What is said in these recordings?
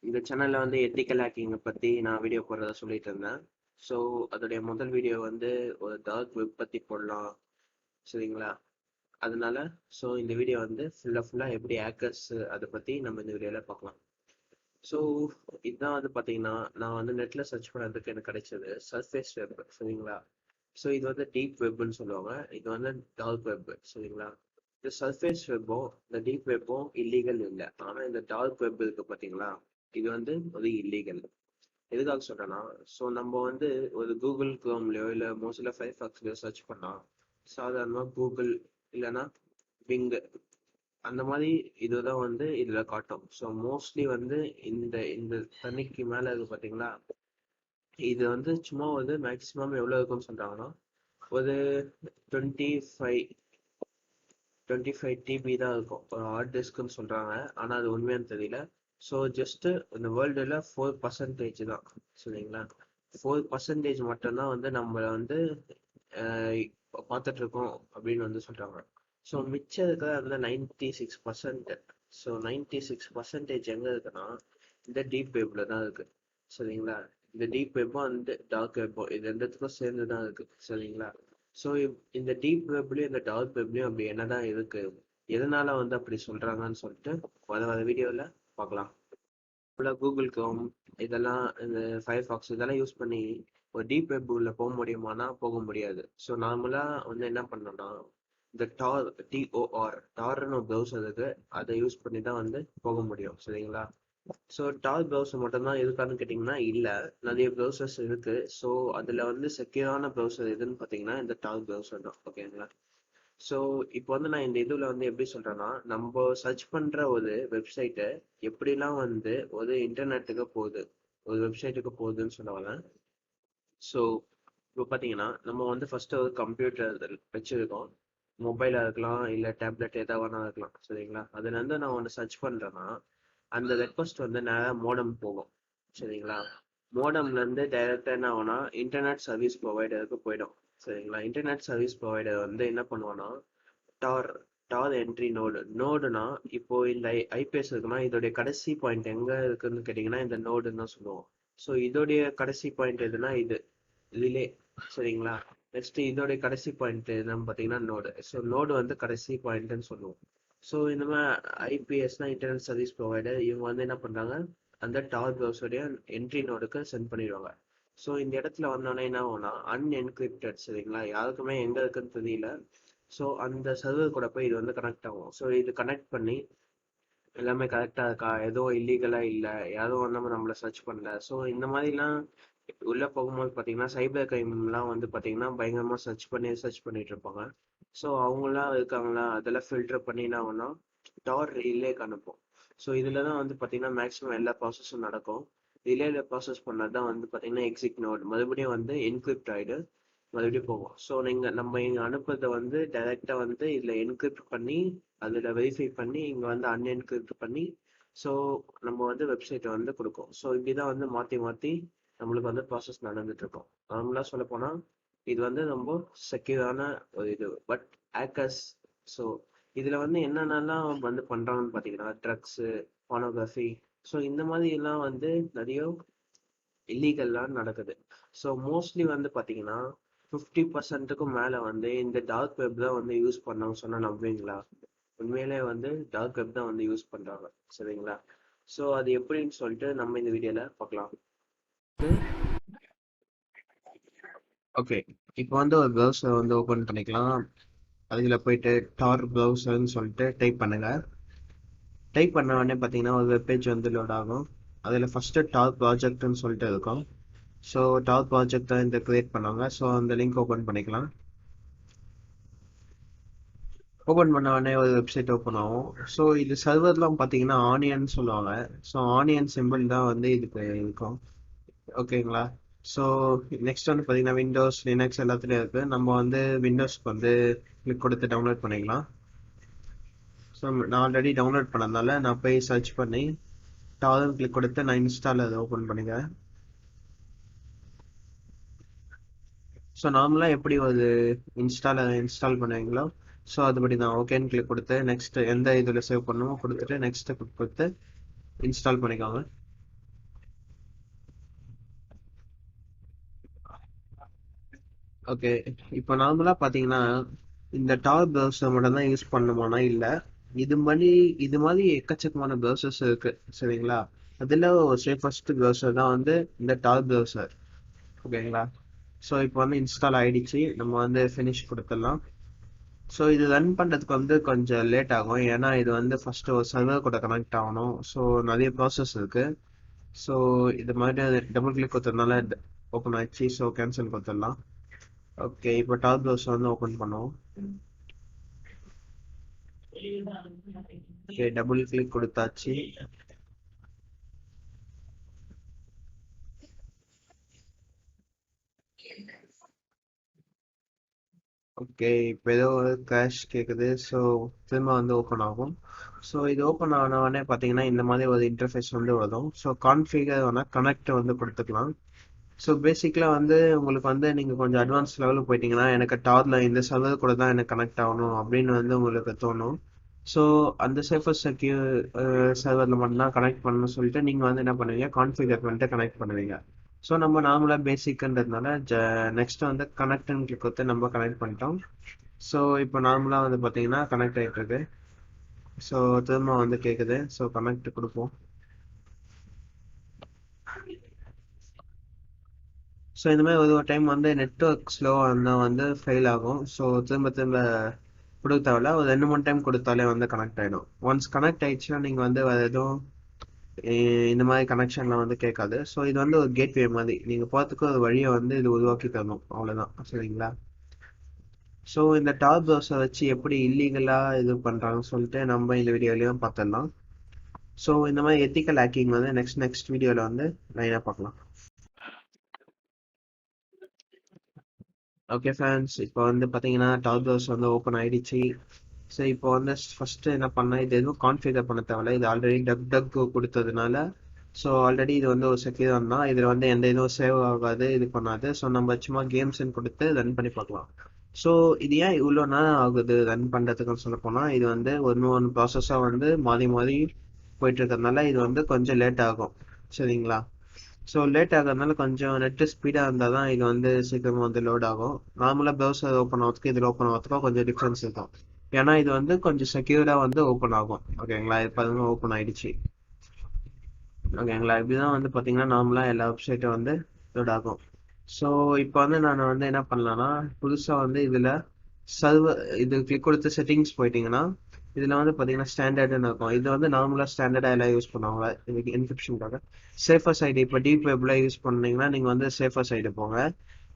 இந்த சேனல்ல வந்து எத்திக்கல் ஹேக்கிங்கை பற்றி நான் வீடியோ போடுறதா சொல்லிட்டு இருந்தேன். ஸோ அதோடைய முதல் வீடியோ வந்து ஒரு டார்க் வெப் பற்றி போடலாம், சரிங்களா? அதனால ஸோ இந்த வீடியோ வந்து ஃபுல்லாக எப்படி ஹேக்கர்ஸ் அதை பற்றி நம்ம இந்த வீடியோவில் பார்க்கலாம். ஸோ இதுதான் வந்து பார்த்தீங்கன்னா நான் வந்து நெட்டில் சர்ச் பண்ணுறதுக்கு எனக்கு கிடைச்சது சர்ஃபேஸ் வெப், சரிங்களா? ஸோ இது வந்து டீப் வெப்னு சொல்லுவாங்க, இது வந்து டார்க் வெப், சரிங்களா? இந்த சர்ஃபேஸ் வெப்பும் இந்த டீப் வெப்பும் இல்லீகல் இல்லை, ஆனால் இந்த டார்க் வெப் இருக்கு பார்த்தீங்களா, இது வந்து ஒரு இல்லீகல். எதுக்காக சொல்றேன்னா, ஸோ நம்ம வந்து ஒரு கூகுள் குரோம்லயோ இல்லை மோஸ்ட்ல ஃபயர்ஃபாக்ஸ்லயோ சர்ச் பண்ணா சாதாரணமாக கூகுள் இல்லைன்னா பிங் அந்த மாதிரி இதுதான் வந்து இதில் காட்டும். ஸோ மோஸ்ட்லி வந்து இந்த இந்த தண்ணிக்கு மேலே இருக்கு பார்த்தீங்களா, இது வந்து சும்மா வந்து மேக்ஸிமம் எவ்வளோ இருக்குன்னு சொல்றாங்கன்னா ஒரு 25 25 டிபி தான் இருக்கும் ஒரு ஹார்ட் டிஸ்க்னு சொல்றாங்க, ஆனால் அது உண்மையானு தெரியல. ஸோ ஜஸ்ட் இந்த வேர்ல்டுல 4% தான், சரிங்களா? 4% மட்டும்தான் வந்து நம்மளை வந்து பார்த்துட்டு இருக்கோம் அப்படின்னு வந்து சொல்றாங்க. ஸோ மிச்சம் இருக்கிற அந்த 96%, ஸோ 96% எங்க இருக்குன்னா இந்த டீப் வெப்ல தான் இருக்கு, சரிங்களா? இந்த டீப் வெப்பும் அந்த டார்க் வெப்பும் இது ரெண்டுத்துக்கும் சேர்ந்து தான் இருக்கு, சரிங்களா? ஸோ இந்த டீப் வெப்லயும் இந்த டார்க் வெப்லயும் அப்படி என்னதான் இருக்கு, எதனால வந்து அப்படி சொல்றாங்கன்னு சொல்லிட்டு வர வீடியோல பார்க்கலாம். ஃபுல்லாக கூகுள் க்ரோம் இதெல்லாம் இந்த ஃபயர்ஃபாக்ஸ் இதெல்லாம் யூஸ் பண்ணி ஒரு டீப் வெப் உள்ள போக முடியுமானா போக முடியாது. ஸோ நார்மலாக வந்து என்ன பண்ணோம்னா இந்த டார்னு ஒரு ப்ரௌசர் இருக்கு, அதை யூஸ் பண்ணி தான் வந்து போக முடியும், சரிங்களா? ஸோ டார் ப்ரௌசர் மட்டும்தான் இருக்கான்னு கேட்டிங்கன்னா இல்லை, நிறைய ப்ரௌசர்ஸ் இருக்கு. ஸோ அதில் வந்து செக்யூரான ப்ரௌசர் எதுன்னு பார்த்தீங்கன்னா இந்த டார் ப்ரௌசர் தான், ஓகேங்களா? ஸோ இப்போ வந்து நான் இந்த இதில் வந்து எப்படி சொல்கிறேன்னா, நம்ம சர்ச் பண்ணுற ஒரு வெப்சைட்டை எப்படிலாம் வந்து ஒரு இன்டர்நெட்டுக்கு போகுது, ஒரு வெப்சைட்டுக்கு போகுதுன்னு சொல்ல வரேன். ஸோ இப்போ பார்த்தீங்கன்னா நம்ம வந்து ஃபஸ்ட்டு ஒரு கம்ப்யூட்டர் வச்சுருக்கோம், மொபைலாக இருக்கலாம் இல்லை டேப்லெட் எதாவது வேணா இருக்கலாம், சரிங்களா? அதுலேருந்து நான் ஒன்று சர்ச் பண்ணுறேன்னா அந்த ரெக்வஸ்ட் வந்து நேராக மோடம் போகும், சரிங்களா? மோடம்லேருந்து டைரெக்டாக என்ன ஆகும்னா இன்டர்நெட் சர்வீஸ் ப்ரொவைடருக்கு போயிடும், சரிங்களா? இன்டர்நெட் சர்வீஸ் ப்ரொவைடர் வந்து என்ன பண்ணுவான்னா டார் டார் என்ட்ரி நோடுனா இப்போ இந்த ஐபிஎஸ் இருக்குன்னா இதோடைய கடைசி பாயிண்ட் எங்க இருக்குன்னு கேட்டிங்கன்னா இந்த நோடுன்னு தான் சொல்லுவோம். ஸோ இதோடைய கடைசி பாயிண்ட் எதுனா இது ரிலே, சரிங்களா? நெக்ஸ்ட் இதோடைய கடைசி பாயிண்ட் என்னன்னு பார்த்தீங்கன்னா நோடு. ஸோ நோடு வந்து கடைசி பாயிண்ட்னு சொல்லுவோம். ஸோ இந்த மாதிரி ஐபிஎஸ்னா இன்டர்நெட் சர்வீஸ் ப்ரொவைடர், இவங்க வந்து என்ன பண்ணுறாங்க அந்த டார் ப்ரௌசருடைய என்ட்ரி நோடுக்கு சென்ட் பண்ணிடுவாங்க. ஸோ இந்த இடத்துல வந்தோடனே என்ன ஆகும்னா அன்என்கிரிப்டட், சரிங்களா? யாருக்குமே எங்கே இருக்குன்னு தெரியல. ஸோ அந்த சர்வர் கூட போய் இது வந்து கனெக்ட் ஆகும். ஸோ இது கனெக்ட் பண்ணி எல்லாமே கரெக்டாக இருக்கா, எதுவும் இல்லீகலாக இல்லை, யாரும் வந்து நம்மளை சர்ச் பண்ணல. ஸோ இந்த மாதிரிலாம் உள்ளே போகும்போது பார்த்தீங்கன்னா சைபர் கிரைம்லாம் வந்து பார்த்தீங்கன்னா பயங்கரமாக சர்ச் பண்ணிட்டு இருப்பாங்க. ஸோ அவங்களாம் இருக்காங்களா அதெல்லாம் ஃபில்டர் பண்ணி என்ன ஆகும்னா டார் ரிலேக்கு அனுப்பும். ஸோ இதில் தான் வந்து பார்த்தீங்கன்னா மேக்ஸிமம் எல்லா ப்ராசஸும் நடக்கும். ரிலேல ப்ராசஸ் பண்ணது தான் வந்து பார்த்தீங்கன்னா எக்ஸிட் நோட் மறுபடியும் வந்து என்கிரிப்ட் ஆகிடு மறுபடியும் போகும். ஸோ நம்ம இங்கே அனுப்புறதை வந்து டைரெக்டாக வந்து இதில் என்கிரிப்ட் பண்ணி அதில் வெரிஃபை பண்ணி இங்கே வந்து அன்என்கிரிப்ட் பண்ணி ஸோ நம்ம வந்து வெப்சைட்டை வந்து கொடுக்கும். ஸோ இப்படி தான் வந்து மாற்றி மாற்றி நம்மளுக்கு வந்து ப்ராசஸ் நடந்துட்டு இருக்கும். நார்மலாக சொல்ல போனால் இது வந்து ரொம்ப செக்யூரான ஒரு இது. பட் ஹேக்கர்ஸ் ஸோ இதில் வந்து என்னென்னலாம் வந்து பண்ணுறாங்கன்னு பார்த்தீங்கன்னா ட்ரக்ஸு, பானோகிராஃபி, ஸோ இந்த மாதிரி எல்லாம் வந்து நிறைய இல்லீகல்லாம் நடக்குது. ஸோ மோஸ்ட்லி வந்து பார்த்தீங்கன்னா 50%க்கும் மேலே வந்து இந்த டார்க் வெப் தான் வந்து யூஸ் பண்ணாங்க சொன்னால் நம்புவீங்களா? உண்மையிலே வந்து டார்க் வெப் தான் வந்து யூஸ் பண்ணுறாங்க, சரிங்களா? ஸோ அது எப்படின்னு சொல்லிட்டு நம்ம இந்த வீடியோவில் பார்க்கலாம். ஓகே, இப்போ வந்து ஒரு ப்ரௌசர் வந்து ஓப்பன் பண்ணிக்கலாம். அதில் போயிட்டு டார் ப்ரௌசர்னு சொல்லிட்டு டைப் பண்ணுங்க. டைப் பண்ண உடனே பார்த்தீங்கன்னா ஒரு வெப்பேஜ் வந்து லோட் ஆகும். அதில் ஃபஸ்ட்டு டார் ப்ராஜெக்ட்னு சொல்லிட்டு இருக்கும். ஸோ டார் ப்ராஜெக்ட் தான் இந்த கிரியேட் பண்ணாங்க. ஸோ அந்த லிங்க் ஓப்பன் பண்ணிக்கலாம். ஓப்பன் பண்ண உடனே ஒரு வெப்சைட் ஓப்பன் ஆகும். ஸோ இது சர்வர்லாம் பார்த்தீங்கன்னா ஆனியன் சொல்லுவாங்க. ஸோ ஆனியன் சிம்பிள் தான் வந்து இதுக்கு இருக்கும், ஓகேங்களா? ஸோ நெக்ஸ்ட் வந்து பார்த்தீங்கன்னா விண்டோஸ், லினக்ஸ் எல்லாத்துலேயும் இருக்குது. நம்ம வந்து விண்டோஸ்க்கு வந்து கிளிக் கொடுத்து டவுன்லோட் பண்ணிக்கலாம். ஸோ நான் ஆல்ரெடி டவுன்லோட் பண்ணதுனால நான் போய் சர்ச் பண்ணி டார்னு கிளிக் கொடுத்து நான் இன்ஸ்டால் அதை ஓப்பன் பண்ணிக்கிறேன். ஸோ நார்மலாக எப்படி ஒரு இன்ஸ்டால் பண்ணுவீங்களோ ஸோ அதுபடி தான் ஓகேன்னு கிளிக் கொடுத்து நெக்ஸ்ட் எந்த இதில் சேவ் பண்ணணுமோ கொடுத்துட்டு நெக்ஸ்ட்டு கிளிக் கொடுத்து இன்ஸ்டால் பண்ணிக்கோங்க. ஓகே. இப்போ நார்மலா பார்த்தீங்கன்னா, இந்த டார் ப்ரௌசர் மட்டும் தான் யூஸ் பண்ணணுமானா இல்ல. இது மாதிரி இது மாதிரி எக்கச்சக்கமான ப்ரௌசர்ஸ் இருக்கு. சரிங்களா? அதுல ஒரு சேஃபஸ்ட் ப்ரௌசர் தான் வந்து இந்த டார் ப்ரௌசர். ஓகேங்களா? ஸோ இப்போ வந்து இன்ஸ்டால் ஆயிடுச்சு. நம்ம வந்து ஃபினிஷ் கொடுத்துடலாம். ஸோ இது ரன் பண்ணுறதுக்கு வந்து கொஞ்சம் லேட் ஆகும். ஏன்னா இது வந்து ஃபர்ஸ்ட் ஒரு சர்வர் கூட கனெக்ட் ஆகணும். ஸோ நிறைய ப்ராசஸ் இருக்கு. ஸோ இது மாதிரி டபுள் கிளிக் கொடுத்ததுனால ஓப்பன் ஆயிடுச்சு. ஸோ கேன்சல் கொடுத்துடலாம். ஓகே, இப்போ டாப் ப்ரௌசர் வந்து ஓப்பன் பண்ணுவோம். ஓகே, டபுள் கிளிக் கொடுத்தாச்சு. ஓகே, இப்போ ஏதோ ஒரு கிராஷ் கேட்குது. ஸோ திரும்ப வந்து ஓப்பன் ஆகும். ஸோ இது ஓப்பன் ஆன உடனே பார்த்தீங்கன்னா இந்த மாதிரி ஒரு இன்டர்ஃபேஸ் வந்து வரும். ஸோ கான்ஃபிகர் வேணால் கனெக்ட் வந்து கொடுத்துக்கலாம். ஸோ பேசிக்கலாக வந்து உங்களுக்கு வந்து நீங்கள் கொஞ்சம் அட்வான்ஸ் லெவலுக்கு போயிட்டீங்கன்னா எனக்கு டாரில் இந்த சர்வர் கூட தான் எனக்கு கனெக்ட் ஆகணும் அப்படின்னு வந்து உங்களுக்கு தோணும். ஸோ அந்த சேஃபர் செக்யூர் சர்வரில் மட்டும்தான் கனெக்ட் பண்ணணும்னு சொல்லிட்டு நீங்கள் வந்து என்ன பண்ணுவீங்க, கான்ஃபிகர் பண்ணிட்டு கனெக்ட் பண்ணுவீங்க. ஸோ நம்ம நார்மலாக பேசிக்ன்றதுனால நெக்ஸ்ட் வந்து கனெக்ட்னு கிளிக் கொடுத்து நம்ம கனெக்ட் பண்ணிட்டோம். ஸோ இப்போ நார்மலாக வந்து பார்த்தீங்கன்னா கனெக்ட் ஆகிட்டு இருக்கு. ஸோ திரும்ப வந்து கேட்குது. ஸோ கனெக்ட் கொடுப்போம். ஸோ இந்த மாதிரி ஒரு டைம் வந்து நெட்ஒர்க் ஸ்லோவாக இருந்தால் வந்து ஃபெயில் ஆகும். ஸோ திரும்ப திரும்ப கொடுக்க தேவையில்ல, ஒரு 2 3 டைம் கொடுத்தாலே வந்து கனெக்ட் ஆகிடும். ஒன்ஸ் கனெக்ட் ஆயிடுச்சுன்னா நீங்கள் வந்து வேறு எதுவும் இந்த மாதிரி கனெக்ஷன்லாம் வந்து கேட்காது. ஸோ இது வந்து ஒரு கேட்வே மாதிரி நீங்கள் போகிறதுக்கு ஒரு வழியை வந்து இது உருவாக்கி தரணும், அவ்வளோதான். சரிங்களா? ஸோ இந்த டாப் ப்ரௌசர் வச்சு எப்படி இல்லீகலாக இது பண்ணுறாங்கன்னு சொல்லிட்டு நம்ம இந்த வீடியோலையும் பார்த்துடலாம். ஸோ இந்த மாதிரி எத்திக்கல் ஹேக்கிங் வந்து நெக்ஸ்ட் வீடியோவில் வந்து லைனாக பார்க்கலாம். ஓகே ஃப்ரெண்ட்ஸ், இப்போ வந்து பார்த்தீங்கன்னா டாப் ப்ரௌசர் வந்து ஓப்பன் ஆயிடுச்சு. ஸோ இப்போ வந்து ஃபர்ஸ்ட் என்ன பண்ணால், இது எதுவும் கான்ஃபிகர் பண்ண தேவையில்ல. இது ஆல்ரெடி டக் கொடுத்ததுனால ஸோ ஆல்ரெடி இது வந்து ஒரு செக்யூர் தான். இதில் வந்து எந்த இதுவும் சேவ் ஆகாது, இது பண்ணாது. ஸோ நம்ம சும்மா கேம்ஸ்ன்னு கொடுத்து ரன் பண்ணி பார்க்கலாம். ஸோ இது ஏன் இவ்வளோ நேரம் ஆகுது ரன் பண்ணுறதுக்குன்னு சொல்ல போனால், இது வந்து ஒன்று ப்ராசஸாக வந்து மாறி மாறி போயிட்டு இருக்கிறதுனால இது வந்து கொஞ்சம் லேட் ஆகும். சரிங்களா? ஸோ லேட் ஆகிறதுனால கொஞ்சம் நெட்டு ஸ்பீடாக இருந்தால் தான் இது வந்து சீக்கிரமாக வந்து லோட் ஆகும். நார்மலாக ப்ரௌசர் ஓப்பன் ஆகிறதுக்கு இதில் ஓப்பன் ஆகிறதுக்கும் கொஞ்சம் டிஃப்ரென்ஸ் இருக்கும். ஏன்னா இது வந்து கொஞ்சம் செக்யூர்டாக வந்து ஓப்பன் ஆகும். ஓகேங்களா? இப்போ ஓப்பன் ஆயிடுச்சு. ஓகேங்களா? இப்படிதான் வந்து பார்த்தீங்கன்னா நார்மலாக எல்லா வெப்சைட்டும் வந்து லோட் ஆகும். ஸோ இப்போ வந்து நான் வந்து என்ன பண்ணலான்னா, புதுசாக வந்து இதில் சர்வர் இது கிளிக் கொடுத்து செட்டிங்ஸ் போயிட்டீங்கன்னா இதில் வந்து பார்த்தீங்கன்னா ஸ்டாண்டர்டுன்னு இருக்கும். இது வந்து நார்மலாக ஸ்டாண்டர்டாக எல்லாம் யூஸ் பண்ணுவாங்க இதுக்கு என்கிரிப்ஷனுக்காக. சேஃபர் சைடு இப்போ டீப் வெப்பில் யூஸ் பண்ணீங்கன்னா நீங்கள் வந்து சேஃபர் சைடு போங்க.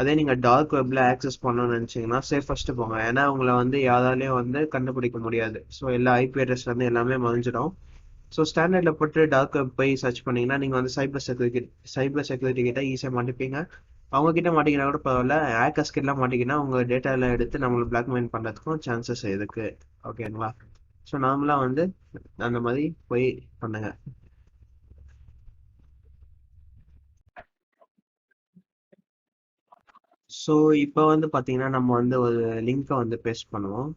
அதே நீங்கள் டார்க் வெப்பில் ஆக்சஸ் பண்ணணும்னு நினச்சிங்கன்னா சேஃபஸ்ட்டு போங்க. ஏன்னா உங்களை வந்து யாராலையும் வந்து கண்டுபிடிக்க முடியாது. ஸோ எல்லா ஐபி அட்ரஸ் வந்து எல்லாமே மறைஞ்சிடும். ஸோ ஸ்டாண்டர்டில் போட்டு டார்க் வெப் போய் சர்ச் பண்ணீங்கன்னா நீங்கள் வந்து சைபர் செக்யூரிட்டி கிட்ட ஈஸியாக மாட்டிப்பீங்க. அவங்க கிட்ட மாட்டிக்கினா கூட பரவாயில்ல, ஹேக்கர்ஸ் கிட்டலாம் மாட்டிக்கினா உங்கள் டேட்டாலாம் எடுத்து நம்மளை பிளாக்மெயில் பண்ணுறதுக்கும் சான்சஸ் இருக்கு. ஓகேங்களா? ஸோ நார்மலாக வந்து அந்த மாதிரி போய் பண்ணுங்க. ஸோ இப்போ வந்து பார்த்தீங்கன்னா நம்ம வந்து ஒரு லிங்கை வந்து பேஸ்ட் பண்ணுவோம்.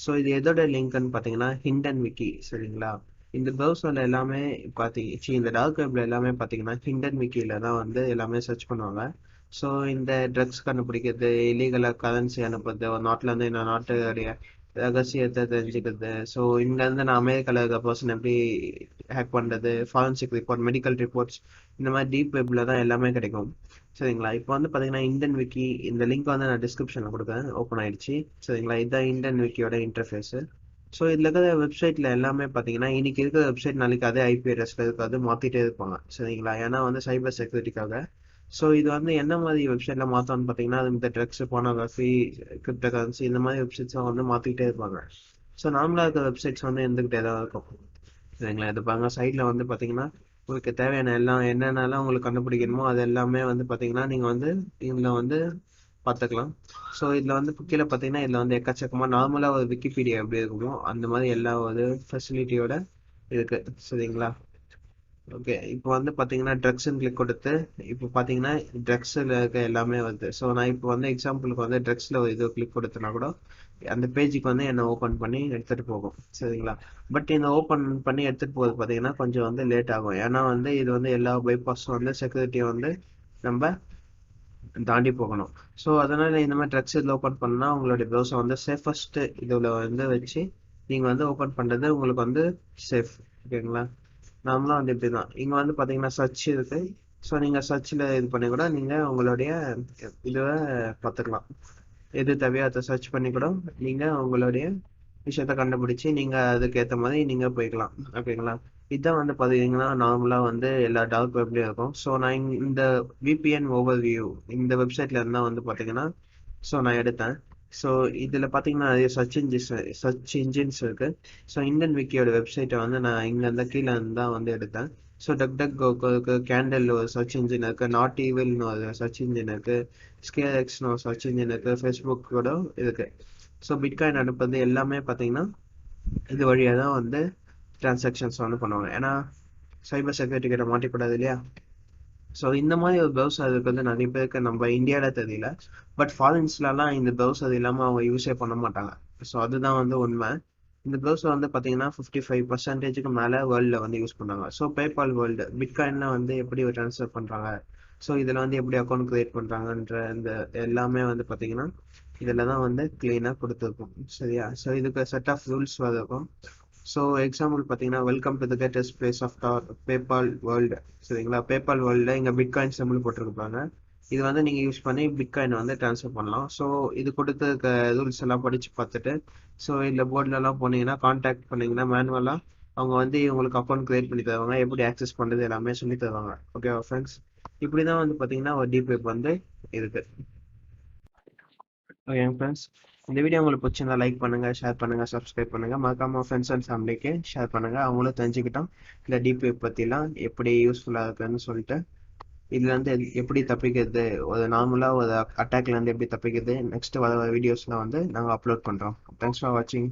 ஸோ இது எதோட லிங்க்னு பார்த்தீங்கன்னா ஹிண்டன் விக்கி. சரிங்களா? இந்த ப்ரௌசரில் எல்லாமே இந்த டார்க் வெப்ல எல்லாமே பார்த்தீங்கன்னா ஹிண்டன் விக்கியில் தான் வந்து எல்லாமே சர்ச் பண்ணுவாங்க. ஸோ இந்த ட்ரக்ஸ் கண்டுபிடிக்கிறது, இல்லீகலாக கரன்சி அனுப்புறது, ஒரு நாட்டிலேருந்து இன்னொரு நாட்டுடைய ரகசியத்தை தெரிஞ்சுக்கிறது. ஸோ இங்கேருந்து நான் அமெரிக்காவில் இருக்க பர்சன் எப்படி ஹேக் பண்ணுறது, ஃபாரன்சிக் ரிப்போர்ட், மெடிக்கல் ரிப்போர்ட்ஸ், இந்த மாதிரி டீப் வெப்பில் தான் எல்லாமே கிடைக்கும். சரிங்களா? இப்போ வந்து பார்த்தீங்கன்னா இந்தியன் விக்கி இந்த லிங்க் வந்து நான் டிஸ்கிரிப்ஷனில் கொடுக்குறேன். ஓப்பன் ஆயிடுச்சு. சரிங்களா? இதுதான் இந்தியன் விக்கியோட இன்டர்ஃபேஸு. ஸோ இதில் இருக்கிற வெப்சைட்டில் எல்லாமே பார்த்தீங்கன்னா இன்னைக்கு இருக்கிற வெப்சைட் நாளைக்கு அதே ஐபி அட்ரஸில் இருக்காது, மாற்றிட்டே இருப்பாங்க. சரிங்களா? ஏன்னா வந்து சைபர் செக்யூரிட்டிக்காக. ஸோ இது வந்து என்ன மாதிரி வெப்சைட்டில் மாற்றோம்னு பார்த்தீங்கன்னா இந்த ட்ரக்ஸ், போனோகிராஃபி, கிரிப்டோ கரன்சி இந்த மாதிரி வெப்சைட்ஸும் வந்து மாற்றிக்கிட்டே இருப்பாங்க. ஸோ நார்மலாக இருக்கிற வெப்சைட்ஸ் வந்து இருந்துக்கிட்டே தான் இருக்கும். சரிங்களா? இது பாருங்க, சைடில் வந்து பார்த்தீங்கன்னா உங்களுக்கு தேவையான எல்லாம் என்னென்னலாம் உங்களுக்கு கண்டுபிடிக்கணுமோ அது எல்லாமே வந்து பார்த்தீங்கன்னா நீங்கள் வந்து இதில் வந்து பார்த்துக்கலாம். ஸோ இதில் வந்து கீழே பார்த்தீங்கன்னா இதில் வந்து எக்கச்சக்கமாக நார்மலாக ஒரு விக்கிபீடியா எப்படி இருக்குமோ அந்த மாதிரி எல்லா ஒரு ஃபெசிலிட்டியோட இருக்கு. சரிங்களா? ஓகே, இப்போ வந்து பார்த்தீங்கன்னா ட்ரக்ஸ்ன்னு கிளிக் கொடுத்து இப்போ பார்த்தீங்கன்னா ட்ரக்ஸில் இருக்க எல்லாமே வருது. ஸோ நான் இப்போ வந்து எக்ஸாம்பிளுக்கு வந்து ட்ரக்ஸில் இது கிளிக் கொடுத்தனா கூட அந்த பேஜுக்கு வந்து என்னை ஓப்பன் பண்ணி எடுத்துகிட்டு போகும். சரிங்களா? பட் இந்த ஓப்பன் பண்ணி எடுத்துகிட்டு போகிறது பார்த்தீங்கன்னா கொஞ்சம் வந்து லேட் ஆகும். ஏன்னா வந்து இது வந்து எல்லா பைபாஸும் வந்து செக்யூரிட்டியை வந்து நம்ம தாண்டி போகணும். ஸோ அதனால் இந்த மாதிரி ட்ரக்ஸ் இதில் ஓப்பன் பண்ணால் உங்களுடைய ப்ரௌசர் வந்து சேஃபஸ்ட்டு இதில் வந்து வச்சு நீங்கள் வந்து ஓப்பன் பண்ணுறது உங்களுக்கு வந்து சேஃப். ஓகேங்களா? நார்மலாக வந்து இப்படி தான். இங்கே வந்து பார்த்தீங்கன்னா சர்ச் இருக்குது. ஸோ நீங்கள் சர்ச்சில் இது பண்ணி கூட நீங்கள் உங்களுடைய இதை பார்த்துக்கலாம். எது தேவையோ அதை சர்ச் பண்ணி கூட நீங்கள் உங்களுடைய விஷயத்த கண்டுபிடிச்சி நீங்கள் அதுக்கேற்ற மாதிரி நீங்கள் போய்க்கலாம். ஓகேங்களா? இதுதான் வந்து பார்த்தீங்கன்னா நார்மலாக வந்து எல்லா டார்க் வெப்லேயும் இருக்கும். ஸோ நான் இந்த விபிஎன் ஓவர்வியூ இந்த வெப்சைட்ல இருந்தால் வந்து பார்த்தீங்கன்னா ஸோ நான் எடுத்தேன். ஸோ இதில் பார்த்தீங்கன்னா நிறைய சர்ச் இன்ஜின்ஸ் இருக்குது. ஸோ இந்தியன் விக்கியோட வெப்சைட்டை வந்து நான் இங்கேருந்து கீழே இருந்து தான் வந்து எடுத்தேன். ஸோ டக் கேண்டல் ஒரு சர்ச் இன்ஜின் இருக்குது, நாட் ஈவில்னு ஒரு சர்ச் இன்ஜின் இருக்குது, ஸ்கேஎக்ஸ்னு ஒரு சர்ச் இன்ஜின் இருக்குது, ஃபேஸ்புக்கோட இருக்குது. ஸோ பிட்காயின் அனுப்புறது எல்லாமே பார்த்தீங்கன்னா இது வழியாக தான் வந்து டிரான்சாக்ஷன்ஸ் வந்து பண்ணுவாங்க. ஏன்னா சைபர் செக்யூரிட்டி கிட்ட மாட்டிக்கூடாது இல்லையா? ஸோ இந்த மாதிரி ஒரு ப்ரௌசர் அதுக்கு வந்து நிறைய பேருக்கு நம்ம இந்தியாவில் தெரியல. பட் ஃபாரின்ஸ்லலாம் இந்த ப்ரௌசர் இல்லாமல் அவங்க யூஸே பண்ண மாட்டாங்க. ஸோ அதுதான் வந்து உண்மை. இந்த ப்ரௌசர் வந்து பார்த்தீங்கன்னா 55% மேலே வேர்ல்டில் வந்து யூஸ் பண்ணாங்க. ஸோ பேபால் வேர்ல்டு பிட்காயினில் வந்து எப்படி ட்ரான்ஸ்ஃபர் பண்ணுறாங்க, ஸோ இதில் வந்து எப்படி அக்கௌண்ட் க்ரியேட் பண்ணுறாங்கன்ற இந்த எல்லாமே வந்து பார்த்தீங்கன்னா இதில் தான் வந்து க்ளீனாக கொடுத்துருக்கும். சரியா? ஸோ இதுக்கு செட் ஆஃப் ரூல்ஸ் இருக்கும். ஸோ எக்ஸாம்பிள் பார்த்தீங்கன்னா welcome to the greatest place of PayPal world. சரிங்களா? பேபால் வேர்ல்டில் இங்கே பிட்காயின் சிம்பிள் போட்டிருப்பாங்க. இது வந்து நீங்கள் யூஸ் பண்ணி பிட்காயினை வந்து ட்ரான்ஸ்ஃபர் பண்ணலாம். ஸோ இது கொடுத்த ரூல்ஸ் எல்லாம் படித்து பார்த்துட்டு ஸோ இதில் போர்டிலலாம் போனீங்கன்னா கான்டாக்ட் பண்ணிங்கன்னா மேனுவலாக அவங்க வந்து உங்களுக்கு அக்கௌண்ட் க்ரியேட் பண்ணி தருவாங்க, எப்படி ஆக்சஸ் பண்ணுறது எல்லாமே சொல்லி தருவாங்க. ஓகேவா ஃப்ரெண்ட்ஸ்? இப்படி தான் வந்து பார்த்தீங்கன்னா ஒரு டீப் வெப் வந்து இருக்குது. ஓகே ஃப்ரெண்ட்ஸ், இந்த வீடியோ உங்களுக்கு பிடிச்சிருந்தா லைக் பண்ணுங்க, ஷேர் பண்ணுங்க, சப்ஸ்கிரைப் பண்ணுங்க. மறக்காம ஃப்ரெண்ட்ஸ் அண்ட் ஃபேமிலிக்கு ஷேர் பண்ணுங்க. அவங்களும் தெரிஞ்சுக்கிட்டோம் இந்த டீப் வெப் பற்றிலாம் எப்படி யூஸ்ஃபுல்லாக இருக்குன்னு சொல்லிட்டு. இதுல இருந்து எப்படி தப்பிக்கிறது, ஒரு நார்மலாக ஒரு அட்டாக்ல இருந்து எப்படி தப்பிக்கிறது நெக்ஸ்ட் வர வீடியோஸ்லாம் வந்து நாங்கள் அப்லோட் பண்ணுறோம். தேங்க்ஸ் ஃபார் வாட்சிங்.